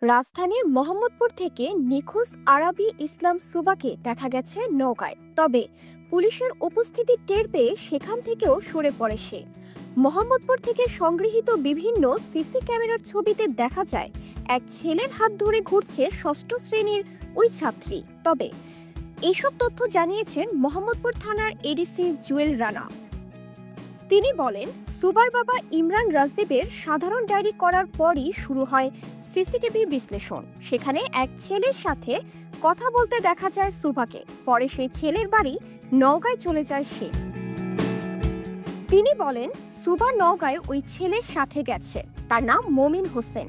রাজধানীর মোহাম্মদপুর থেকে নিখোঁজ আরাবী ইসলাম সুবাকে দেখা গেছে নওগাঁয়। তবে পুলিশের উপস্থিতি টের পেয়ে সেখান থেকেও সরে পড়ে সে। মোহাম্মদপুর থেকে সংগৃহীত বিভিন্ন সিসি ক্যামেরার ছবিতে দেখা যায় এক ছেলের হাত ধরে ঘুরছে ষষ্ঠ শ্রেণীর ওই ছাত্রী। তবে এসব তথ্য জানিয়েছেন মোহাম্মদপুর থানার এডিসি জুয়েল রানা। তিনি বলেন, সুবার বাবা ইমরান রাজদীপের সাধারণ ডায়েরি করার পরই শুরু হয় সিসিটিভি বিশ্লেষণ। সেখানে এক ছেলের সাথে কথা বলতে দেখা যায় সুবাকে। পরে সেই ছেলের বাড়ি নওগাঁয় চলে যায় সে। তিনি বলেন, সুবা নওগাঁয় ওই ছেলের সাথে গেছে। তার নাম মমিন হোসেন।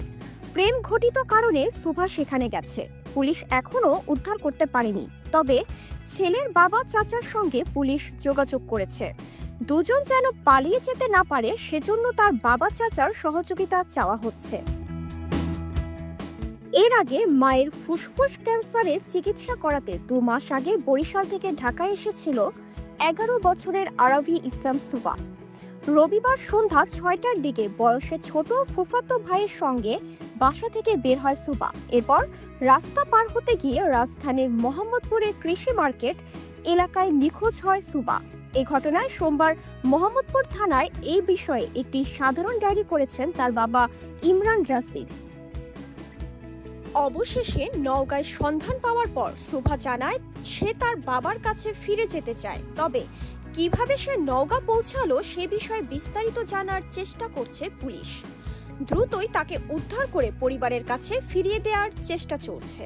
প্রেম ঘটিত কারণে সুবা সেখানে গেছে। পুলিশ এখনো উদ্ধার করতে পারেনি। তবে ছেলের বাবা চাচার সঙ্গে পুলিশ যোগাযোগ করেছে। দুজন যেন পালিয়ে যেতে না পারে সেজন্য তার বাবা চাচার সহযোগিতা চাওয়া হচ্ছে। এর আগে মায়ের ফুসফুস ক্যান্সারের চিকিৎসা করাতে 2 মাস আগে বরিশাল থেকে ঢাকায় এসেছিল 11 বছরের আরাবী ইসলাম সুবা। রবিবার সন্ধ্যা 6টার দিকে বয়সে ছোট ফুফাতো ভাইয়ের সঙ্গে বাসা থেকে বের হয় সুবা। এরপর রাস্তা পার হতে গিয়ে রাজধানীর মোহাম্মদপুরের কৃষি মার্কেট এলাকায় নিখোঁজ হয় সুবা। এই ঘটনায় সোমবার মোহাম্মদপুর থানায় এই বিষয়ে একটি সাধারণ ডায়েরি করেছেন তার বাবা ইমরান রাজদীপ। অবশেষে নওগাঁয় সন্ধান পাওয়ার পর সুভা জানায় সে তার বাবার কাছে ফিরে যেতে চায়। তবে কিভাবে সে নওগাঁ পৌঁছালো সে বিষয়ে বিস্তারিত জানার চেষ্টা করছে পুলিশ। দ্রুতই তাকে উদ্ধার করে পরিবারের কাছে ফিরিয়ে দেওয়ার চেষ্টা চলছে।